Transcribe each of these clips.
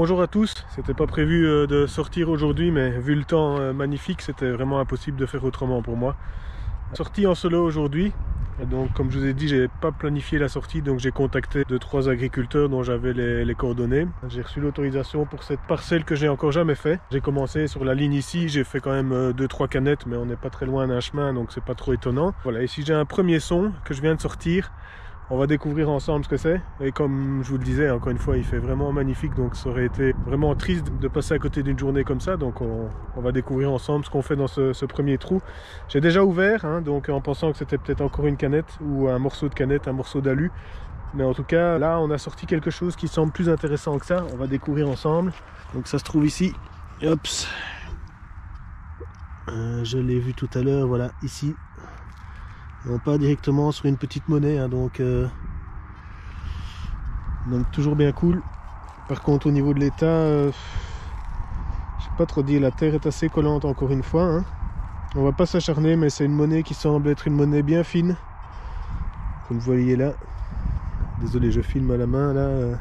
Bonjour à tous, c'était pas prévu de sortir aujourd'hui, mais vu le temps magnifique, c'était vraiment impossible de faire autrement pour moi. Sortie en solo aujourd'hui, donc comme je vous ai dit, j'ai pas planifié la sortie, donc j'ai contacté 2-3 agriculteurs dont j'avais les coordonnées. J'ai reçu l'autorisation pour cette parcelle que j'ai encore jamais fait. J'ai commencé sur la ligne ici, j'ai fait quand même 2-3 canettes, mais on n'est pas très loin d'un chemin, donc c'est pas trop étonnant. Voilà, ici j'ai un premier son que je viens de sortir. On va découvrir ensemble ce que c'est. Et comme je vous le disais, encore une fois, il fait vraiment magnifique. Donc ça aurait été vraiment triste de passer à côté d'une journée comme ça. Donc on va découvrir ensemble ce qu'on fait dans ce premier trou. J'ai déjà ouvert, hein, donc en pensant que c'était peut-être encore une canette ou un morceau de canette, un morceau d'alu. Mais en tout cas, là, on a sorti quelque chose qui semble plus intéressant que ça. On va découvrir ensemble. Donc ça se trouve ici. Hop. Je l'ai vu tout à l'heure, voilà, ici. Non, pas directement sur une petite monnaie, hein, donc toujours bien cool. Par contre au niveau de l'état, je sais pas trop dire, la terre est assez collante encore une fois, hein. On va pas s'acharner, mais c'est une monnaie qui semble être une monnaie bien fine, comme vous voyez là. Désolé, je filme à la main là,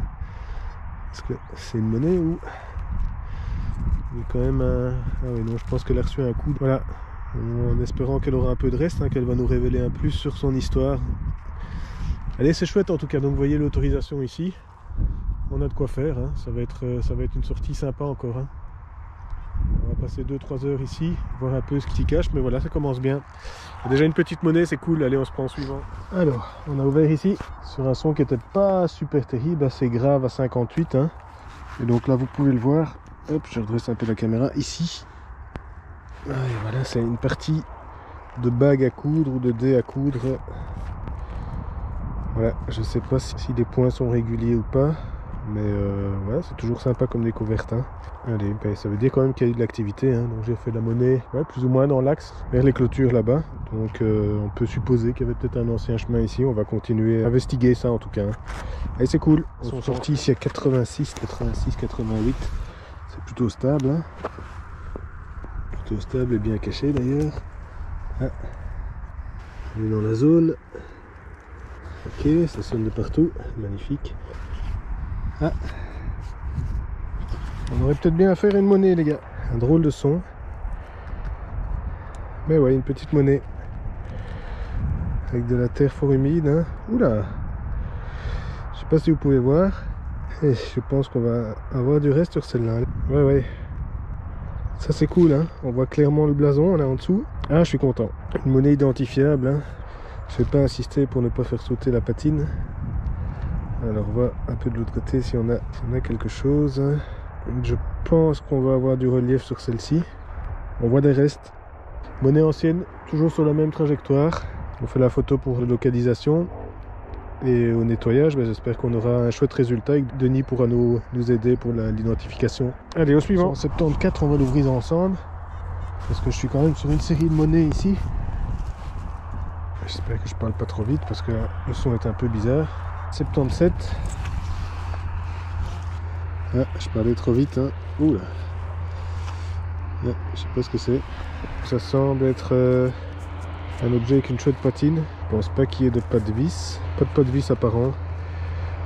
parce que c'est une monnaie où il y a quand même un... Ah oui non, je pense qu'elle a reçu un coup, voilà. En espérant qu'elle aura un peu de reste, hein, qu'elle va nous révéler un plus sur son histoire. Allez, c'est chouette en tout cas, donc vous voyez l'autorisation ici. On a de quoi faire, hein. Ça va être une sortie sympa encore, hein. On va passer 2-3 heures ici, voir un peu ce qui s'y cache, mais voilà, ça commence bien. Il y a déjà une petite monnaie, c'est cool, allez on se prend au suivant. Alors, on a ouvert ici, sur un son qui n'était pas super terrible, assez grave à 58, hein. Et donc là vous pouvez le voir, hop, je redresse un peu la caméra, ici. Ah, et voilà, c'est une partie de bague à coudre ou de dés à coudre. Voilà, je sais pas si les points sont réguliers ou pas, mais ouais, c'est toujours sympa comme découverte, hein. Allez, ben, ça veut dire quand même qu'il y a eu de l'activité, hein. Donc j'ai fait la monnaie, ouais, plus ou moins dans l'axe, vers les clôtures là-bas. Donc on peut supposer qu'il y avait peut-être un ancien chemin ici. On va continuer à investiguer ça en tout cas, hein. Allez, c'est cool. Ils sont sortis ici à 86, 88. C'est plutôt stable, hein. Stable et bien caché d'ailleurs. Ah. On est dans la zone. Ok, ça sonne de partout, magnifique. Ah. On aurait peut-être bien à faire une monnaie les gars. Un drôle de son. Mais ouais, une petite monnaie. Avec de la terre fort humide, hein. Oula. Je sais pas si vous pouvez voir. Et je pense qu'on va avoir du reste sur celle-là. Ouais ouais. Ça c'est cool, hein. On voit clairement le blason là en dessous. Ah, je suis content. Une monnaie identifiable, hein. Je vais pas insister pour ne pas faire sauter la patine. Alors on va un peu de l'autre côté si on a quelque chose. Je pense qu'on va avoir du relief sur celle-ci. On voit des restes. Monnaie ancienne, toujours sur la même trajectoire. On fait la photo pour la localisation. Et au nettoyage, ben, j'espère qu'on aura un chouette résultat et que Denis pourra nous aider pour l'identification. Allez, au suivant. 174, on va l'ouvrir ensemble. Parce que je suis quand même sur une série de monnaies ici. J'espère que je parle pas trop vite parce que le son est un peu bizarre. 77. Ah, je parlais trop vite, hein. Oula. Ah, je sais pas ce que c'est. Ça semble être un objet avec une chouette patine. Je pense pas qu'il y ait de pas de vis. Pas de pas de vis apparent.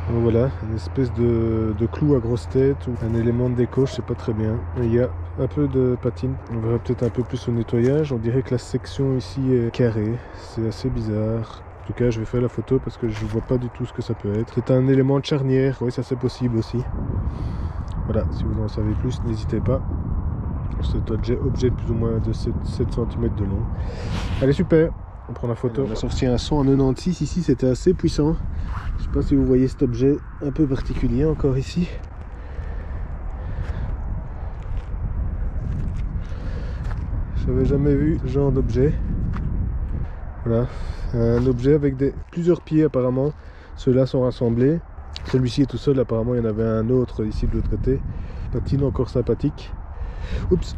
Donc voilà, une espèce de clou à grosse tête ou un élément de déco, je sais pas très bien. Il y a un peu de patine. On verra peut-être un peu plus au nettoyage. On dirait que la section ici est carrée. C'est assez bizarre. En tout cas, je vais faire la photo parce que je vois pas du tout ce que ça peut être. C'est un élément de charnière. Oui, ça c'est possible aussi. Voilà, si vous en savez plus, n'hésitez pas. Cet objet de plus ou moins de 7 cm de long. Allez, super. On prend la photo. On a sorti un son en 96 ici, c'était assez puissant. Je sais pas si vous voyez cet objet un peu particulier encore ici. J'avais jamais vu ce genre d'objet. Voilà, un objet avec plusieurs pieds apparemment. Ceux-là sont rassemblés. Celui-ci est tout seul, apparemment il y en avait un autre ici de l'autre côté. Patine encore sympathique. Oups.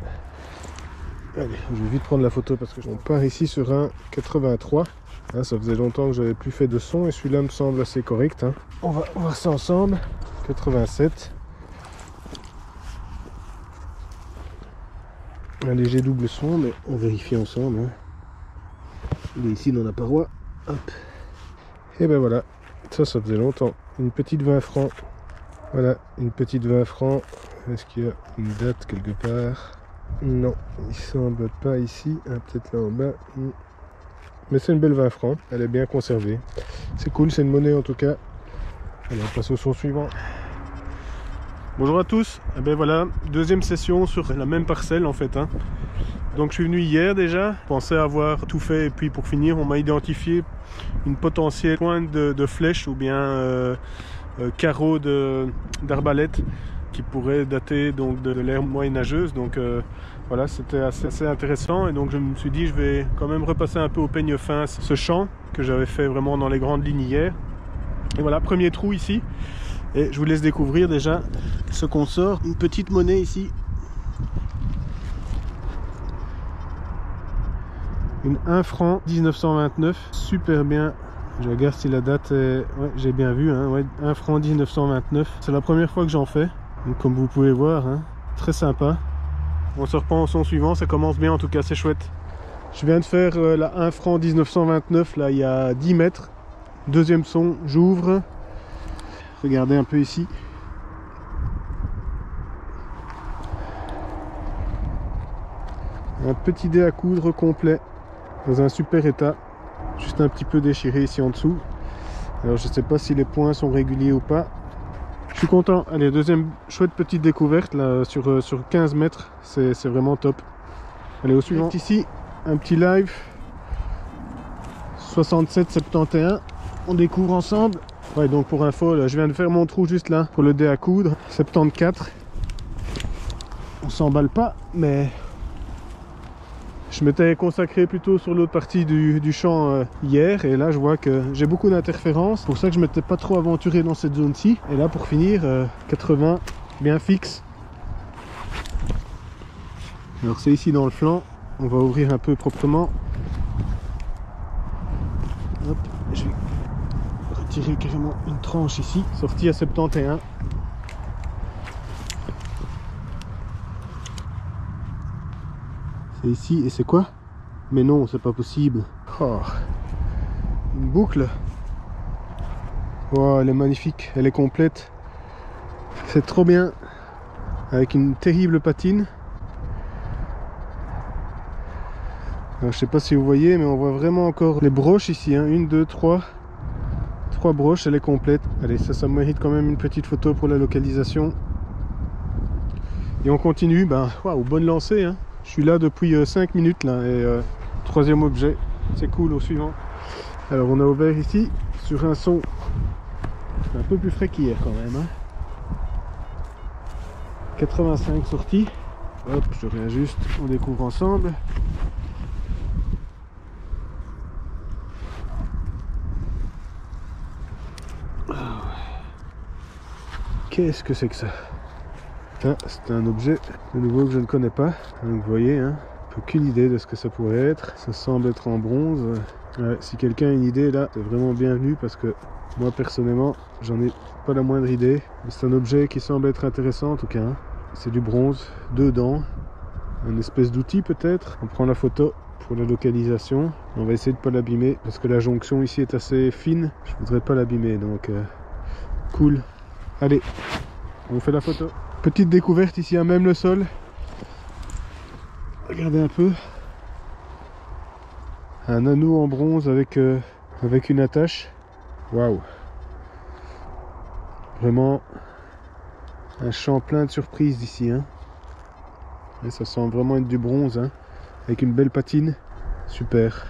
Allez, je vais vite prendre la photo parce que on part ici sur un 83. Hein, ça faisait longtemps que j'avais plus fait de son et celui-là me semble assez correct, hein. On va voir ça ensemble. 87. Un léger double son, mais on vérifie ensemble, hein. Il est ici dans la paroi. Hop. Et ben voilà. Ça faisait longtemps. Une petite 20 francs. Voilà, une petite 20 francs. Est-ce qu'il y a une date quelque part? Non, il semble pas ici. Ah, peut-être là en bas. Mais c'est une belle 20 francs. Elle est bien conservée. C'est cool, c'est une monnaie en tout cas. Allez, on passe au son suivant. Bonjour à tous. Et ben voilà, deuxième session sur la même parcelle en fait. Donc je suis venu hier déjà. Je pensais avoir tout fait et puis pour finir, on m'a identifié une potentielle pointe de flèche ou bien carreau d'arbalète qui pourrait dater donc de l'ère moyenâgeuse. Donc voilà, c'était assez intéressant et donc je me suis dit je vais quand même repasser un peu au peigne fin ce champ que j'avais fait vraiment dans les grandes lignes hier. Et voilà, premier trou ici et je vous laisse découvrir déjà ce qu'on sort. Une petite monnaie ici, une 1 franc 1929, super bien. Je regarde si la date est... Ouais, j'ai bien vu, ouais, 1 franc 1929. C'est la première fois que j'en fais. Donc, comme vous pouvez voir, très sympa. On se reprend au son suivant, ça commence bien en tout cas, c'est chouette. Je viens de faire la 1 franc 1929, là il y a 10 mètres. Deuxième son, j'ouvre. Regardez un peu ici. Un petit dé à coudre complet, dans un super état. Juste un petit peu déchiré ici en dessous. Alors je sais pas si les points sont réguliers ou pas. Je suis content. Allez, deuxième chouette petite découverte là sur 15 mètres. C'est vraiment top. Allez, au suivant. Ici, un petit live 67-71. On découvre ensemble. Ouais, donc pour info, là, je viens de faire mon trou juste là pour le dé à coudre. 74. On s'emballe pas, mais je m'étais consacré plutôt sur l'autre partie du champ hier et là je vois que j'ai beaucoup d'interférences. C'est pour ça que je m'étais pas trop aventuré dans cette zone-ci. Et là pour finir, 80, bien fixe. Alors c'est ici dans le flanc. On va ouvrir un peu proprement. Hop, je vais retirer carrément une tranche ici. Sortie à 71. C'est ici et c'est quoi? Mais non, c'est pas possible. Oh, une boucle. Oh, elle est magnifique, elle est complète. C'est trop bien. Avec une terrible patine. Alors, je sais pas si vous voyez, mais on voit vraiment encore les broches ici. 1, 2, 3. 3 broches, elle est complète. Allez, ça mérite quand même une petite photo pour la localisation. Et on continue. Ben, waouh, bonne lancée. Je suis là depuis 5 minutes là et troisième objet, c'est cool. Au suivant. Alors on a ouvert ici sur un son un peu plus frais qu'hier quand même. 85 sorties. Hop, je réajuste, on découvre ensemble. Qu'est-ce que c'est que ça? C'est un objet de nouveau que je ne connais pas. Donc vous voyez, aucune idée de ce que ça pourrait être. Ça semble être en bronze. Ouais, si quelqu'un a une idée là, c'est vraiment bienvenu parce que moi personnellement, j'en ai pas la moindre idée. C'est un objet qui semble être intéressant en tout cas. C'est du bronze, 2 dents, une espèce d'outil peut-être. On prend la photo pour la localisation. On va essayer de ne pas l'abîmer parce que la jonction ici est assez fine. Je voudrais pas l'abîmer donc cool. Allez, on fait la photo. Petite découverte ici à même le sol. Regardez un peu. Un anneau en bronze avec une attache. Waouh. Vraiment un champ plein de surprises ici. Et ça semble vraiment être du bronze. Avec une belle patine. Super.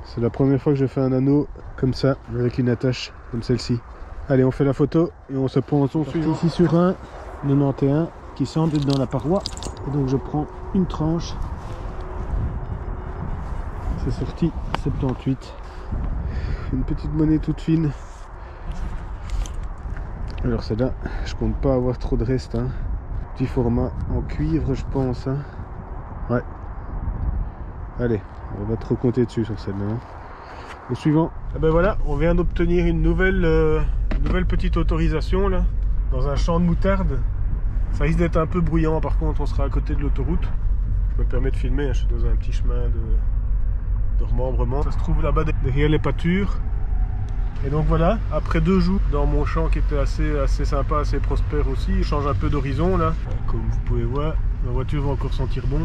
C'est la première fois que je fais un anneau comme ça, avec une attache comme celle-ci. Allez, on fait la photo et on se prend au son suivant. Ici sur un 91 qui semble être dans la paroi. Et donc je prends une tranche. C'est sorti 78. Une petite monnaie toute fine. Alors celle-là, je compte pas avoir trop de reste. Petit format en cuivre, je pense. Ouais. Allez, on va trop compter dessus sur celle-là. Au suivant. Et ben voilà, on vient d'obtenir une nouvelle petite autorisation là, dans un champ de moutarde. Ça risque d'être un peu bruyant, par contre on sera à côté de l'autoroute. Je me permets de filmer, je suis dans un petit chemin de remembrement. Ça se trouve là-bas derrière les pâtures. Et donc voilà, après 2 jours dans mon champ qui était assez sympa, assez prospère aussi, je change un peu d'horizon là. Comme vous pouvez voir, ma voiture va encore sentir bon.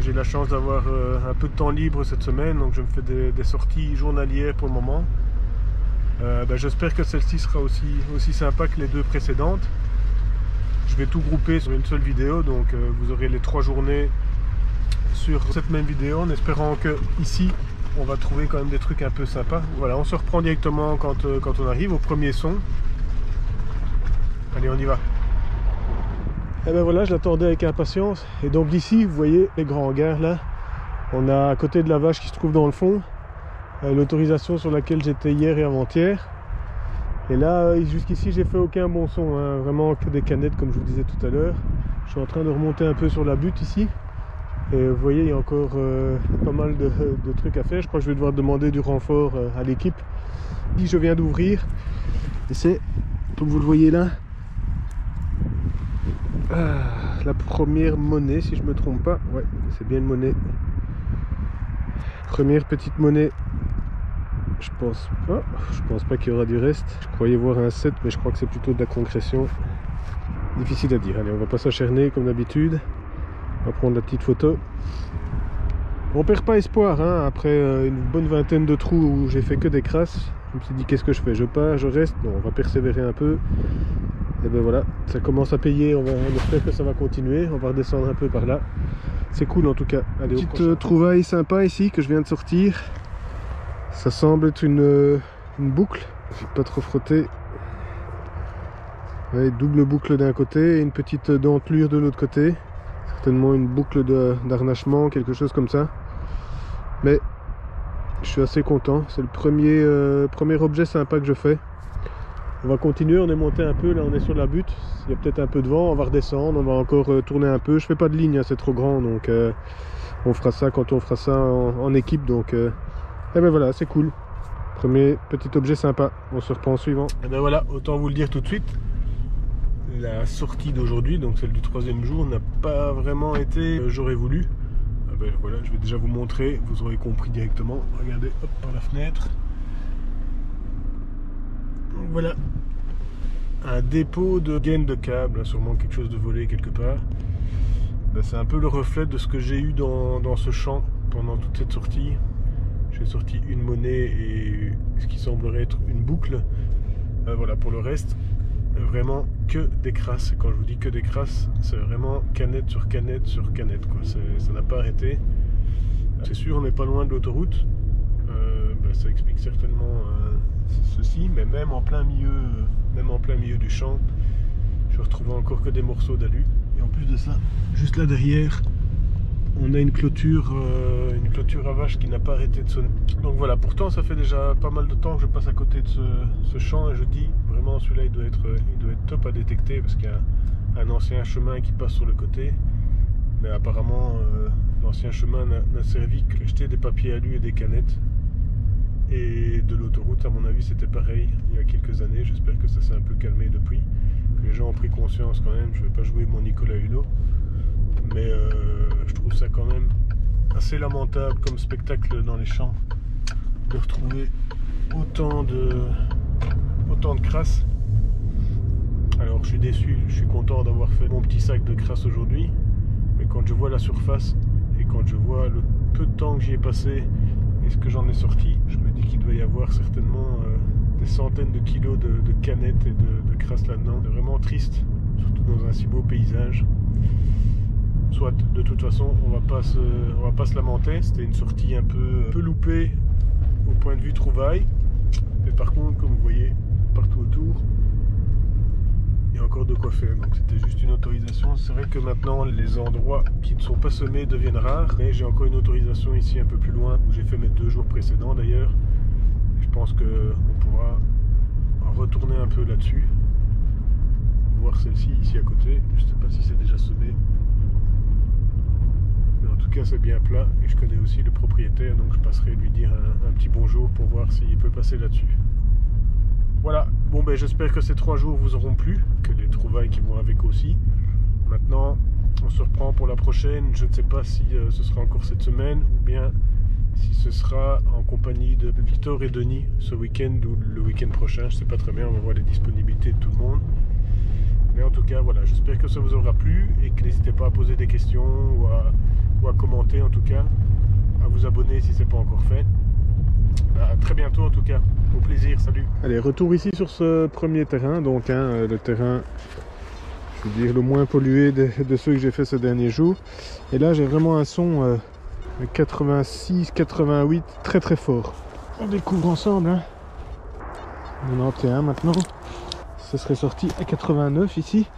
J'ai la chance d'avoir un peu de temps libre cette semaine, donc je me fais des sorties journalières pour le moment. J'espère que celle-ci sera aussi sympa que les 2 précédentes. Je vais tout grouper sur une seule vidéo, donc vous aurez les 3 journées sur cette même vidéo, en espérant que ici on va trouver quand même des trucs un peu sympas. Voilà, on se reprend directement quand on arrive au premier son. Allez, on y va. Et ben voilà, je l'attendais avec impatience. Et donc d'ici, vous voyez les grands hangars là. On a à côté de la vache qui se trouve dans le fond l'autorisation sur laquelle j'étais hier et avant-hier. Et là, jusqu'ici, j'ai fait aucun bon son, hein. Vraiment que des canettes comme je vous disais tout à l'heure. Je suis en train de remonter un peu sur la butte ici. Et vous voyez, il y a encore pas mal de trucs à faire. Je crois que je vais devoir demander du renfort à l'équipe. Je viens d'ouvrir. Et c'est, comme vous le voyez là, la première monnaie, si je me trompe pas. Ouais, c'est bien une monnaie. Première petite monnaie. Je pense pas qu'il y aura du reste. Je croyais voir un 7, mais je crois que c'est plutôt de la concrétion. Difficile à dire. Allez, on va pas s'acharner comme d'habitude. On va prendre la petite photo. On perd pas espoir, hein. Après une bonne vingtaine de trous où j'ai fait que des crasses, je me suis dit qu'est-ce que je fais, je pars, je reste. Non, on va persévérer un peu. Et ben voilà, ça commence à payer. On espère que ça va continuer. On va redescendre un peu par là. C'est cool en tout cas. Allez, petite trouvaille sympa ici que je viens de sortir. Ça semble être une boucle. Je vais pas trop frotter. Ouais, double boucle d'un côté et une petite dentelure de l'autre côté. Certainement une boucle d'harnachement, quelque chose comme ça. Mais je suis assez content. C'est le premier objet sympa que je fais. On va continuer, on est monté un peu, là on est sur la butte. Il y a peut-être un peu de vent, on va redescendre, on va encore tourner un peu. Je fais pas de ligne, hein, c'est trop grand, donc on fera ça quand on fera ça en équipe. Donc et ben voilà, c'est cool. Premier petit objet sympa. On se reprend en suivant. Et ben voilà, autant vous le dire tout de suite. La sortie d'aujourd'hui, donc celle du 3e jour, n'a pas vraiment été j'aurais voulu. Ben voilà, je vais déjà vous montrer, vous aurez compris directement. Regardez, hop, par la fenêtre. Donc voilà, un dépôt de gaine de câble, sûrement quelque chose de volé quelque part. Ben, c'est un peu le reflet de ce que j'ai eu dans ce champ pendant toute cette sortie. J'ai sorti une monnaie et ce qui semblerait être une boucle. Voilà, pour le reste, vraiment que des crasses. Quand je vous dis que des crasses, c'est vraiment canette sur canette sur canette, quoi. Ça n'a pas arrêté. C'est sûr, on n'est pas loin de l'autoroute. Ça explique certainement ceci, mais même en plein milieu du champ, je retrouvais encore que des morceaux d'alu. Et en plus de ça, juste là derrière, on a une clôture à vache qui n'a pas arrêté de sonner. Donc voilà, pourtant ça fait déjà pas mal de temps que je passe à côté de ce champ et je dis vraiment celui-là il doit être top à détecter parce qu'il y a un ancien chemin qui passe sur le côté. Mais apparemment l'ancien chemin n'a servi qu'à jeter des papiers alu et des canettes. Et de l'autoroute, à mon avis, c'était pareil il y a quelques années. J'espère que ça s'est un peu calmé depuis, que les gens ont pris conscience quand même. Je ne vais pas jouer mon Nicolas Hulot, mais je trouve ça quand même assez lamentable comme spectacle dans les champs de retrouver autant de crasse. Alors je suis déçu, je suis content d'avoir fait mon petit sac de crasse aujourd'hui, mais quand je vois la surface et quand je vois le peu de temps que j'y ai passé et ce que j'en ai sorti, je me dis qu'il doit y avoir certainement des centaines de kilos de canettes et de crasse là-dedans. C'est vraiment triste, surtout dans un si beau paysage. Soit, de toute façon, on va pas se lamenter. C'était une sortie un peu loupée au point de vue trouvaille. Mais par contre, comme vous voyez, partout autour, il y a encore de quoi faire. Donc c'était juste une autorisation. C'est vrai que maintenant, les endroits qui ne sont pas semés deviennent rares. Mais j'ai encore une autorisation ici un peu plus loin, où j'ai fait mes 2 jours précédents d'ailleurs. Je pense qu'on pourra retourner un peu là-dessus. Voir celle-ci ici à côté. Je ne sais pas si c'est déjà semé. Mais en tout cas c'est bien plat et je connais aussi le propriétaire, donc je passerai lui dire un petit bonjour pour voir s'il peut passer là-dessus. Voilà, bon ben j'espère que ces 3 jours vous auront plu, que les trouvailles qui vont avec aussi. Maintenant on se reprend pour la prochaine, je ne sais pas si ce sera encore cette semaine ou bien si ce sera en compagnie de Victor et Denis ce week-end ou le week-end prochain, je sais pas très bien, on va voir les disponibilités de tout le monde. Mais en tout cas, voilà, j'espère que ça vous aura plu et que n'hésitez pas à poser des questions ou à commenter en tout cas, à vous abonner si ce n'est pas encore fait. À très bientôt en tout cas, au plaisir, salut. Allez, retour ici sur ce premier terrain, donc le terrain, je veux dire, le moins pollué de ceux que j'ai fait ces derniers jours. Et là, j'ai vraiment un son 86, 88, très très fort. On découvre ensemble, hein. 91 maintenant. Ça serait sorti à 89 ici.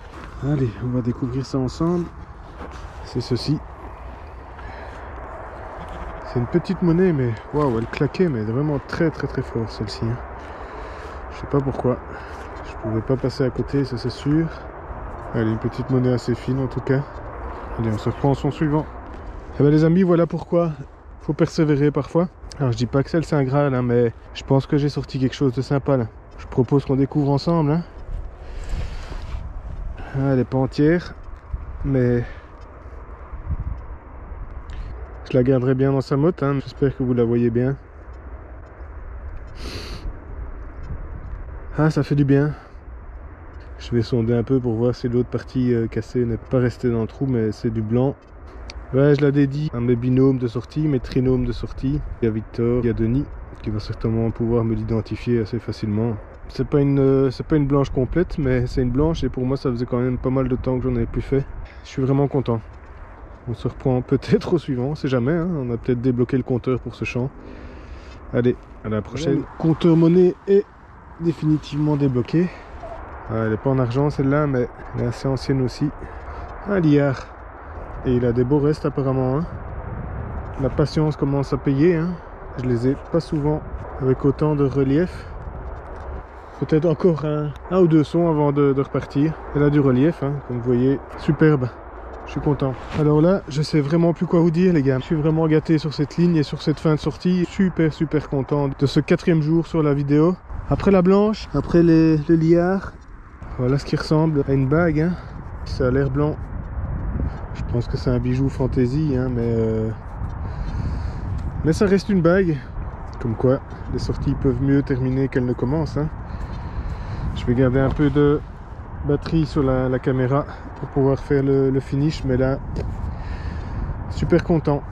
Allez, on va découvrir ça ensemble. C'est ceci. C'est une petite monnaie, mais waouh, elle claquait, mais vraiment très très très fort celle-ci. Hein. Je sais pas pourquoi. Je pouvais pas passer à côté, ça c'est sûr. Allez, une petite monnaie assez fine en tout cas. Allez, on se reprend au son suivant. Eh bien les amis, voilà pourquoi il faut persévérer parfois. Alors je dis pas que c'est le Saint Graal, hein, mais je pense que j'ai sorti quelque chose de sympa là. Je propose qu'on découvre ensemble. Hein. Elle n'est pas entière, mais je la garderai bien dans sa motte. Hein. J'espère que vous la voyez bien. Ah, ça fait du bien. Je vais sonder un peu pour voir si l'autre partie cassée n'est pas restée dans le trou, mais c'est du blanc. Ouais, je la dédie à mes binômes de sortie, mes trinômes de sortie. Il y a Victor, il y a Denis, qui va certainement pouvoir me l'identifier assez facilement. C'est pas une blanche complète, mais c'est une blanche et pour moi ça faisait quand même pas mal de temps que j'en avais plus fait. Je suis vraiment content. On se reprend peut-être au suivant, on sait jamais, hein. On a peut-être débloqué le compteur pour ce champ. Allez, à la prochaine. Le compteur monnaie est définitivement débloqué. Ah, elle n'est pas en argent celle-là, mais elle est assez ancienne aussi. Un liard. Et il a des beaux restes apparemment. Hein. La patience commence à payer. Hein. Je les ai pas souvent avec autant de relief. Peut-être encore un ou deux sons avant de repartir. Elle a du relief, hein, comme vous voyez, superbe. Je suis content. Alors là, je sais vraiment plus quoi vous dire les gars. Je suis vraiment gâté sur cette ligne et sur cette fin de sortie. Super content de ce 4e jour sur la vidéo. Après la blanche, après le liard, voilà ce qui ressemble à une bague. Hein. Ça a l'air blanc. Je pense que c'est un bijou fantaisie, hein, mais ça reste une bague. Comme quoi, les sorties peuvent mieux terminer qu'elles ne commencent. Hein. Je vais garder un peu de batterie sur la caméra pour pouvoir faire le finish, mais là, super content.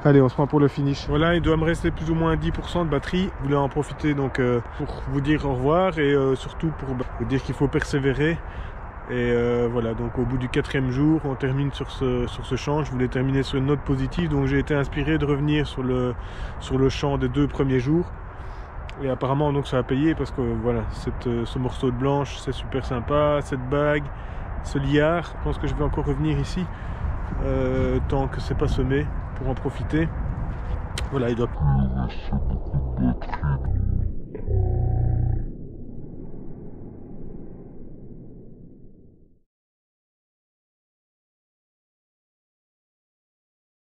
Allez, on se prend pour le finish. Voilà, il doit me rester plus ou moins 10% de batterie. Je voulais en profiter donc pour vous dire au revoir et surtout pour vous dire qu'il faut persévérer. Et voilà, donc au bout du 4e jour, on termine sur ce champ. Je voulais terminer sur une note positive, donc j'ai été inspiré de revenir sur le champ des 2 premiers jours. Et apparemment donc ça a payé parce que voilà, ce morceau de blanche c'est super sympa, cette bague, ce liard, je pense que je vais encore revenir ici tant que c'est pas semé pour en profiter. Voilà, il doit...